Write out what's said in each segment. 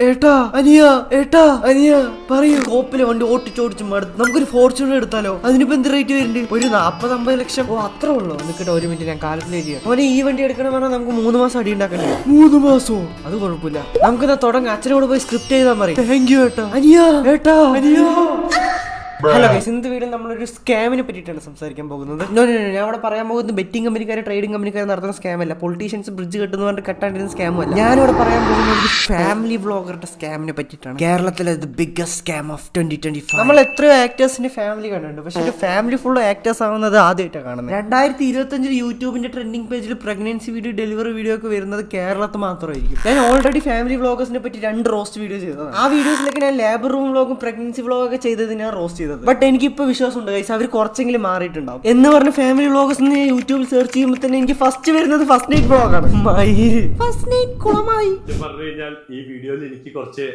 ഏട്ടാ അനിയ ഏട്ടാ അനിയ പറയൂ. കോപ്പിലെ വണ്ടി ഓടിച്ചോടിച്ച് മടുത്ത് നമുക്കൊരു ഫോർച്യൂണർ എടുത്താലോ? അതിനിപ്പോ എന്ത് റേറ്റ് വരുന്നുണ്ട്? ഒരു 40-50 ലക്ഷം. ഓ അത്ര ഉള്ളൂ. നിൽക്കട്ടെ ഒരു മിനിറ്റ്, ഞാൻ കാൽക്കുലേറ്റ് ചെയ്യാം. അവനെ ഈ വണ്ടി എടുക്കണം പറഞ്ഞാൽ നമുക്ക് 3 മാസം അടി ഉണ്ടാക്കണ്ടേ? 3 മാസോ? അത് കുഴപ്പമില്ല, നമുക്കെന്നാ തുടങ്ങാം. അച്ഛനോട് പോയി സ്ക്രിപ്റ്റ് ചെയ്താൽ പറയും. താങ്ക് യു ഏട്ടാ. അനിയ ഏട്ടാ അനിയ. ഹലോ ഗൈസ്, ഇന്നത്തെ വീഡിയോ നമ്മളൊരു സ്കാമിനെ പറ്റിയിട്ടാണ് സംസാരിക്കാൻ പോകുന്നത്. ഞാൻ അവിടെ പറയാൻ പോകുന്നത് ബെറ്റിംഗ് കമ്പനിക്കാരെ ട്രേഡിംഗ് കമ്പനിക്കാരെ നടത്തുന്ന സ്കാമല്ല. പൊളിറ്റീഷ്യൻസ് ബ്രിഡ്ജ് കെട്ടുന്ന പറഞ്ഞിട്ട് കെട്ടാണ്ടിരുന്ന സ്കാമല്ല. ഞാനിവിടെ പറയാൻ പോകുന്നത് ഒരു ഫാമിലി വ്ളോഗറുടെ സ്കാമിനെ പറ്റിയിട്ടാണ്. കേരളത്തിലെ ദി ബിഗ്ഗസ്റ്റ് സ്കാം ഓഫ് 2025. നമ്മൾ എത്രയോ ആക്ടേഴ്സിന്റെ ഫാമിലി കണ്ടിട്ടുണ്ട്, പക്ഷേ ഫാമിലി ഫുൾ ആക്ടേഴ്സ് ആവുന്നത് ആദ്യമായിട്ടാണ് കാണുന്നത്. 2025 യൂട്യൂബിന്റെ ട്രെൻഡിംഗ് പേജിൽ പ്രഗ്നൻസി വീഡിയോ, ഡെലിവറി വീഡിയോ ഒക്കെ വരുന്നത് കേരളത്തിൽ മാത്രമായിരിക്കും. ഞാൻ ഓൾറെഡി ഫാമിലി വ്ളോഗേഴ്സിനെ പറ്റി 2 റോസ്റ്റ് വീഡിയോ ചെയ്തതാണ്. ആ വീഡിയോസിലൊക്കെ ഞാൻ ലേബർ റൂം വ്ളോഗും പ്രഗ്നൻസി വ്ളോഗൊക്കെ ചെയ്തത് ഞാൻ റോസ്റ്റ് ചെയ്തത്. ബട്ട് എനിക്കിപ്പോ വിശ്വാസമുണ്ട് ഗൈസ്, അവർ കുറച്ചെങ്കിലും മാറിയിട്ടുണ്ടാവും എന്ന് പറഞ്ഞ ഫാമിലി വ്ളോഗേഴ്സ് യൂട്യൂബിൽ സെർച്ച് ചെയ്യുമ്പോൾ തന്നെ എനിക്ക് ഫസ്റ്റ് വരുന്നത് ഫസ്റ്റ് നൈറ്റ് വ്ളോഗാണ്. ഫസ്റ്റ് നൈറ്റ് കുളമായി പറഞ്ഞു കഴിഞ്ഞാൽ ഈ വീഡിയോയിൽ എനിക്ക് കുറച്ച്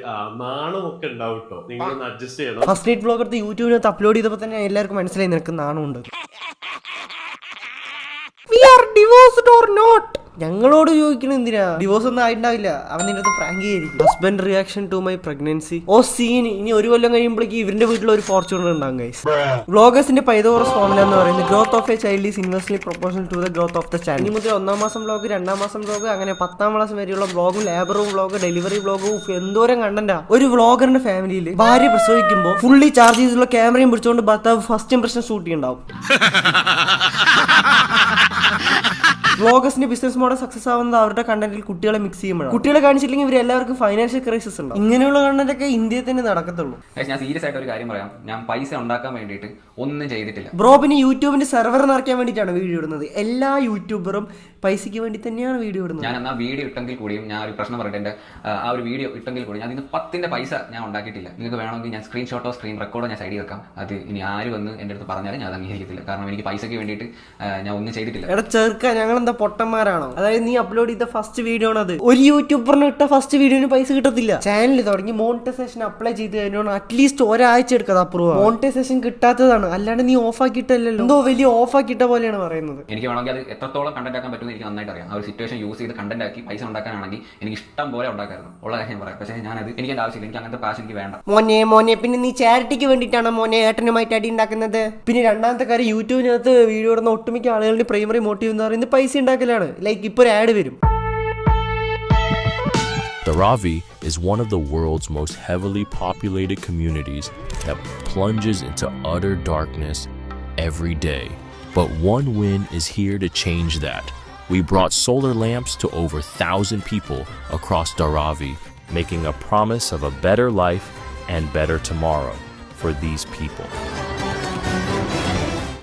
നാണമൊക്കെ ഉണ്ടാവും കേട്ടോ, നിങ്ങളൊന്ന് അഡ്ജസ്റ്റ് ചെയ്യണം. ഫസ്റ്റ് നൈറ്റ് വ്ളോഗ് എടുത്ത് യൂട്യൂബിനകത്ത് അപ്ലോഡ് ചെയ്തപ്പോൾ തന്നെ എല്ലാവർക്കും മനസ്സിലായി നിനക്ക് നാണമുണ്ട്. We are divorced or not? ഞങ്ങളോട് ചോദിക്കണം എന്തിനാ? ഡിവോഴ്സ് ഒന്നും ആയിട്ടുണ്ടാവില്ല, അവൻ നിന്റെ അടുത്ത് പ്രാങ്ക് ചെയ്തിരിക്കും. Husband reaction to my pregnancy. Oh scene. ഇനി 1 കൊല്ലം കഴിയുമ്പോഴേക്ക് ഇവരുടെ വീട്ടിൽ ഒരു ഫോർച്യൂണർ ഉണ്ടാകും ഗൈസ്. വ്ളോഗേഴ്സിന്റെ പൈതോറസ് ഫോർമുല എന്ന് പറയുന്നത് growth of a child is inversely proportional to the growth of the child. ഇനി മുതൽ 1ാം മാസം വ്ളോഗ്, 2ാം മാസം വ്ളോഗ്, അങ്ങനെ 10ാം ക്ലാസ് വരെയുള്ള വ്ളോഗും ലേബർ റൂം വ്ളോഗ്, ഡെലിവറി വ്ളോഗും എന്തോരം കണ്ടന്റാ. ഒരു വ്ളോഗറിന്റെ ഫാമിലിയിൽ ഭാര്യ പ്രസവിക്കുമ്പോൾ ഫുള്ളി ചാർജ് ചെയ്തിട്ടുള്ള ക്യാമറയും പിടിച്ചുകൊണ്ട് ഭർത്താവ് ഫസ്റ്റ് ഇംപ്രഷൻ ഷൂട്ട് ചെയ്യുന്നുണ്ടാവും. വ്ളോഗേഴ്സിന്റെ ബിസിനസ് മോഡൽ സക്സസ് ആവുന്നത് അവരുടെ കണ്ടന്റിൽ കുട്ടികളെ മിക്സ് ചെയ്യുമ്പോഴാണ്. കുട്ടികളെ കാണിച്ചില്ലെങ്കിൽ ഇവർ എല്ലാവർക്കും ഫൈനാൻഷ്യൽ ക്രൈസിസ് ഉണ്ടാവും. ഇങ്ങനെയുള്ള കണ്ടന്റ് ഒക്കെ ഇന്ത്യയിൽ തന്നെ നടക്കത്തുള്ളൂ. ഞാൻ സീരിയസ് ആയിട്ട് ഒരു കാര്യം പറയാം, ഞാൻ പൈസ ഉണ്ടാക്കാൻ വേണ്ടിയിട്ട് ഒന്നും ചെയ്തിട്ടില്ല ബ്രോ. പിന്നെ യൂട്യൂബിന്റെ സെർവർ നിറയ്ക്കാൻ വേണ്ടിയിട്ടാണ് വീഡിയോ ഇടുന്നത്. എല്ലാ യൂട്യൂബറും പൈസയ്ക്ക് വേണ്ടി തന്നെയാണ് വീഡിയോ ഇടുന്നത്. ഞാൻ എന്നാ വീഡിയോ ഇട്ടെങ്കിൽ കൂടിയും ഞാൻ ഒരു പ്രശ്നം പറയട്ടെ, എന്റെ ആ ഒരു വീഡിയോ ഇട്ടെങ്കിൽ കൂടി ഞാൻ ഇതിന് 10ന്റെ പൈസ ഞാൻ ഉണ്ടാക്കിയിട്ടില്ല. നിങ്ങൾക്ക് വേണമെങ്കിൽ ഞാൻ സ്ക്രീൻഷോട്ടോ സ്ക്രീൻ റെക്കോർഡോ ഞാൻ സൈഡിൽ വെക്കാം. അത് ഇനി ആര് വന്ന് എന്റെ അടുത്ത് പറഞ്ഞാലും ഞാൻ അത് അംഗീകരിക്കത്തില്ല. കാരണം എനിക്ക് പൈസയ്ക്ക് വേണ്ടിയിട്ട് ഞാൻ ഒന്നും ചെയ്തിട്ടില്ല. എടാ ചെറുക്ക, ഞങ്ങൾ എന്താ പൊട്ടന്മാരാണോ? അതായത് നീ അപ്ലോഡ് ചെയ്ത ഫസ്റ്റ് വീഡിയോ ആണ് അത്. ഒരു യൂട്യൂബറിന് ഇട്ട ഫസ്റ്റ് വീഡിയോന് പൈസ കിട്ടത്തില്ല. ചാനൽ തുടങ്ങി മോണിറ്റൈസേഷൻ അപ്ലൈ ചെയ്ത് കഴിഞ്ഞാൽ അറ്റ്ലീസ്റ്റ് ഒരാഴ്ച എടുക്കാതെ അപ്രൂവ്. മോണിറ്റൈസേഷൻ കിട്ടാത്തതാണ്, അല്ലാണ്ട് നീ ഓഫ് ആക്കിയിട്ടല്ലോ. എന്തോ വലിയ ഓഫ് ആക്കിയിട്ട പോലെയാണ് പറയുന്നത്. എനിക്ക് വേണമെങ്കിൽ അത് എത്രത്തോളം കണ്ടന്റ് ആക്കാൻ പറ്റുമെന്ന് എനിക്ക് നന്നായിട്ട് അറിയാം. ആ ഒരു സിറ്റുവേഷൻ യൂസ് ചെയ്ത് കണ്ടന്റ് ആക്കി പൈസ ഉണ്ടാക്കാനാണെങ്കിൽ എനിക്ക് ഇഷ്ടം പോലെ ഉണ്ടാക്കായിരുന്നു, ഉള്ള കാര്യം പറയാം. പക്ഷേ ഞാനത് എനിക്ക് എന്റെ ആവശ്യമില്ല, എനിക്ക് അങ്ങനത്തെ കാശ് എനിക്ക് വേണ്ട. മോനെ പിന്നെ നീ ചാരിറ്റിക്ക് വേണ്ടിയിട്ടാണ് മോനെ ഏട്ടനുമായിട്ട് അടി ഉണ്ടാക്കുന്നത്. പിന്നെ 2ാമത്തെ കാര്യം, യൂട്യൂബിനകത്ത് വീഡിയോ ഇടുന്ന ഒട്ടുമിക്ക ആളുകളുടെ പ്രൈമറി മോട്ടീവ് എന്ന് പറയുന്നത് പൈസ ഉണ്ടാക്കലാണ്. ലൈക്ക് ഇപ്പോൾ ഒരു ആഡ് വരും. Dharavi is one of the world's most heavily populated communities that plunges into utter darkness every day. But one win is here to change that. We brought solar lamps to over 1,000 people across Dharavi, making a promise of a better life and better tomorrow for these people.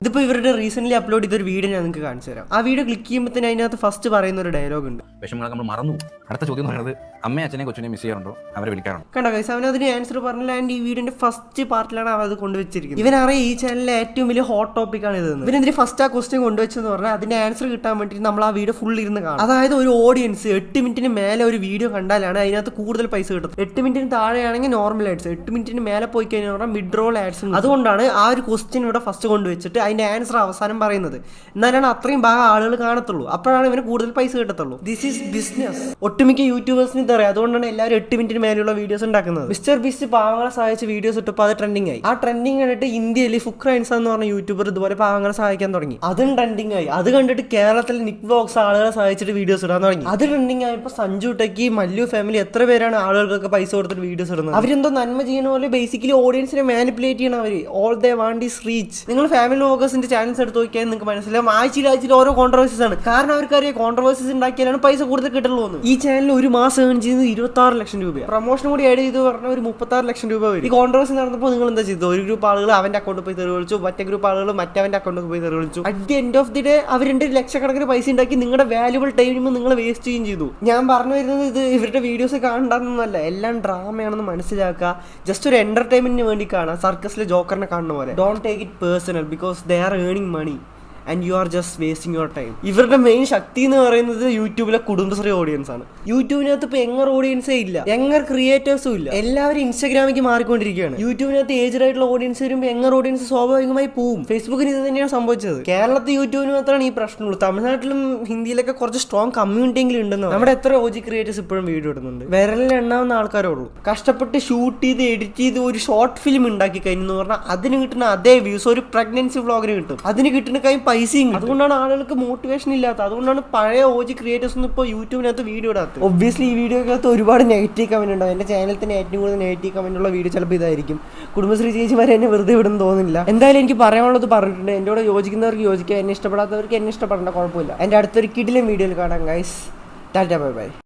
ഇതിപ്പോൾ ഇവരുടെ recent upload ചെയ്തൊരു video ഞാൻ നിങ്ങൾക്ക് കാണിച്ചു തരാം. ആ video click ചെയ്യുമ്പോൾ തന്നെ അതിനകത്ത് ഫസ്റ്റ് പറയുന്ന ഒരു ഡയലോഗ് ഉണ്ട്. വിഷമങ്ങളൊക്കെ നമ്മൾ മറന്നു. അടുത്ത ചോദ്യം എന്ന് പറയുന്നത്, അമ്മയും അച്ഛനെയും കൊച്ചിനെ മിസ് ചെയ്യാറുണ്ടോ, അവരെ വിളിക്കാറുണ്ടോ? കണ്ടോ ഗൈസ്, അവൻ അതിന് ആൻസർ പറഞ്ഞില്ല. ആൻഡ് ഈ വീഡിയോന്റെ ഫസ്റ്റ് പാർട്ടിലാണ് അവൻ അത് കൊണ്ടുവച്ചിരിക്കുന്നത്. ഇവനറിയാം ഈ ചാനലിലെ ഏറ്റവും വലിയ ഹോട്ട് ടോപ്പിക്കാണ് ഇത്. ഇവനെന്തിന് ഫസ്റ്റ് ആ ക്വസ്റ്റ്യൻ കൊണ്ടുവച്ചെന്ന് പറഞ്ഞാൽ അതിന്റെ ആൻസർ കിട്ടാൻ വേണ്ടി നമ്മൾ ആ വീഡിയോ ഫുൾ ഇരുന്ന് കാണാം. അതായത് ഒരു ഓഡിയൻസ് 8 മിനിറ്റിന് മേലെ ഒരു വീഡിയോ കണ്ടാലാണ് അതിനകത്ത് കൂടുതൽ പൈസ കിട്ടുന്നത്. 8 മിനിറ്റിന് താഴെയാണെങ്കിൽ നോർമൽ ആഡ്സ്, 8 മിനിറ്റിന് മേലെ പോയി കഴിഞ്ഞാൽ മിഡ് റോൾ ആഡ്സ്. അതുകൊണ്ടാണ് ആ ഒരു ക്വസ്റ്റ്യൻ ഇവിടെ ഫസ്റ്റ് കൊണ്ടുവച്ചിട്ട് അതിന്റെ ആൻസർ അവസാനം പറയുന്നത്. എന്നാലാണ് അത്രയും ഭാഗം ആളുകൾ കാണത്തുള്ളൂ, അപ്പോഴാണ് ഇവന് കൂടുതൽ പൈസ കിട്ടത്തുള്ളൂ. This is business. ഒട്ടുമിക്ക യൂട്യൂബേഴ്സിന് ഇതറിയാം. അതുകൊണ്ടാണ് എല്ലാവരും 8 മിനിറ്റിന് മേലെയുള്ള വീഡിയോസ് ഉണ്ടാക്കുന്നത്. മിസ്റ്റർ ബീസ്റ്റ് പാവങ്ങളെ സഹായിച്ച് വീഡിയോസ് ഇട്ടപ്പോൾ അത് ട്രെൻഡിങ് ആയി. ആ ട്രെൻഡിങ് കണ്ടിട്ട് ഇന്ത്യയിൽ ഫുക്രൈൻസ് എന്ന് പറഞ്ഞ യൂട്യൂബർ ഇതുപോലെ പാവങ്ങളെ സഹായിക്കാൻ തുടങ്ങി. അതും ട്രെൻഡിങ് ആയി. അത് കണ്ടിട്ട് കേരളത്തിൽ നിക് വ്ലോഗ്സ് ആളുകളെ സഹായിച്ചിട്ട് വീഡിയോസ് ഇടാൻ തുടങ്ങി. അത് ട്രെൻഡിങ് ആയപ്പോൾ സഞ്ജു ടെക്കി, മല്ലു ഫാമിലി എത്ര പേരാണ് ആളുകൾക്കൊക്കെ പൈസ കൊടുത്തിട്ട് വീഡിയോസ് ഇടുന്നത്. അവരെന്തോ നന്മ ചെയ്യുന്ന പോലെ ബേസിക്കലി ഓഡിയൻസിനെ മാനിപ്പുലേറ്റ് ചെയ്യണം അവർ. All they want is reach. നിങ്ങൾ ഫാമിലി വ്ലോഗേഴ്സിന്റെ ചാനൽസ് എടുത്ത് നോക്കിയാൽ നിങ്ങൾക്ക് മനസ്സിലാവും ആഴ്ചയിൽ ഓരോ കോൺട്രവേഴ്സീസ് ആണ്. കാരണം അവർക്കറിയാം കോൺട്രവേഴ്സീസ് ഉണ്ടാക്കിയാലാണ് പൈസ കൂടുതൽ കിട്ടുള്ളൂ എന്ന്. ഈ ചാനൽ ഒരു മാസം ഏൺ ചെയ്യുന്നത് 26 ലക്ഷം രൂപയാണ്. പ്രൊമോഷൻ കൂടി ആഡ് ചെയ്ത് പറഞ്ഞാൽ ഒരു 36 ലക്ഷം രൂപ വരും. ഈ കോൺട്രവേഴ്സി നടന്നപ്പോൾ നിങ്ങൾ എന്താ ചെയ്തത്? ഒരു ഗ്രൂപ്പ് ആളുകൾ അവന്റെ അക്കൗണ്ടിൽ പോയി തെറി വിളിച്ചു, മറ്റേ ഗ്രൂപ്പ് ആളുകൾ മറ്റവന്റെ അക്കൗണ്ടിൽ പോയി തെറി വിളിച്ചു. At the end of the day അവർ 2 ലക്ഷക്കണക്കിന് പൈസ ഉണ്ടാക്കി നിങ്ങളുടെ വാല്യുബിൾ ടൈം നിങ്ങൾ വേസ്റ്റ് ചെയ്യുകയും ചെയ്തു. ഞാൻ പറഞ്ഞു വരുന്നത് ഇത് ഇവരുടെ വീഡിയോസ് കാണണ്ടെന്നല്ല, എല്ലാം ഡ്രാമയാണെന്ന് മനസ്സിലാക്കുക. ജസ്റ്റ് ഒരു എന്റർടൈൻമെന്റിന് വേണ്ടി കാണാം. സർക്കസിലെ ജോക്കറിനെ കാണുന്ന പോലെ. Don't take it personal because they are earning money. And you are just wasting your time. ഇവരുടെ മെയിൻ ശക്തി എന്ന് പറയുന്നത് യൂട്യൂബിലെ കുടുംബശ്രീ ഓഡിയൻസ് ആണ്. യൂട്യൂബിനകത്ത് ഇപ്പൊ യങ്ങർ ഓഡിയൻസേ ഇല്ല, യങ്ങർ ക്രിയേറ്റേഴ്സും ഇല്ല, എല്ലാവരും ഇൻസ്റ്റാഗ്രാമിലേക്ക് മാറിക്കൊണ്ടിരിക്കുകയാണ്. യൂട്യൂബിനകത്ത് ഏജ്ഡ് ആയിട്ടുള്ള ഓഡിയൻസ് വരുമ്പോൾ യങ്ങർ ഓഡിയൻസ് സ്വാഭാവികമായി പോവും. ഫേസ്ബുക്കിന് ഇത് തന്നെയാണ് സംഭവിച്ചത്. കേരളത്തിൽ യൂട്യൂബിന് മാത്രമാണ് ഈ പ്രശ്നമുള്ളൂ. തമിഴ്നാട്ടിലും ഹിന്ദിയിലൊക്കെ കുറച്ച് സ്ട്രോങ് കമ്മ്യൂണിറ്റി എങ്കിലും ഉണ്ടെന്ന്. നമ്മുടെ എത്ര OG ക്രിയേറ്റേഴ്സ് ഇപ്പോഴും വീഡിയോ ഇടുന്നുണ്ട്, വിരലിൽ എണ്ണാവുന്ന ആൾക്കാരേ ഉള്ളൂ. കഷ്ടപ്പെട്ട് ഷൂട്ട് ചെയ്ത് എഡിറ്റ് ചെയ്ത് ഒരു ഷോർട്ട് ഫിലിം ഉണ്ടാക്കി കഴിഞ്ഞെന്ന് പറഞ്ഞാൽ അതിന് കിട്ടുന്ന അതേ വ്യൂസ് ഒരു പ്രഗ്നൻസി വ്ളോഗിന് കിട്ടും. അതിന് കിട്ടുന്ന കൈ പൈസയും. അതുകൊണ്ടാണ് ആളുകൾക്ക് മോട്ടിവേഷൻ ഇല്ലാത്ത. അതുകൊണ്ടാണ് പഴയ OG ക്രിയേറ്റേഴ്സ് ഒന്നും ഇപ്പോൾ യൂട്യൂബിനകത്ത് വീഡിയോ ഇടാത്തത്. ഒബ്വിയസ്ലി ഈ വീഡിയോക്കകത്ത് ഒരുപാട് നെഗറ്റീവ് കമന്റ് ഉണ്ടാവും. എൻ്റെ ചാനലിൽ തന്നെ ഏറ്റവും കൂടുതൽ നെഗറ്റീവ് കമന്റ് ഉള്ള വീഡിയോ ചിലപ്പോൾ ഇതായിരിക്കും. കുടുംബശ്രീ ചേച്ചിമാരെ എന്നെ വെറുതെ വിടുന്നു തോന്നുന്നില്ല. എന്തായാലും എനിക്ക് പറയാനുള്ളത് പറഞ്ഞിട്ടുണ്ട്. എന്നോട് യോജിക്കുന്നവർക്ക് യോജിക്കുക, എന്നെ ഇഷ്ടപ്പെടാത്തവർക്ക് എന്നെ ഇഷ്ടപ്പെടേണ്ട, കുഴപ്പമില്ല. എൻ്റെ അടുത്തൊരു കിടിലൻ വീഡിയോയിൽ കാണാം ഗൈസ്. Tata bye bye.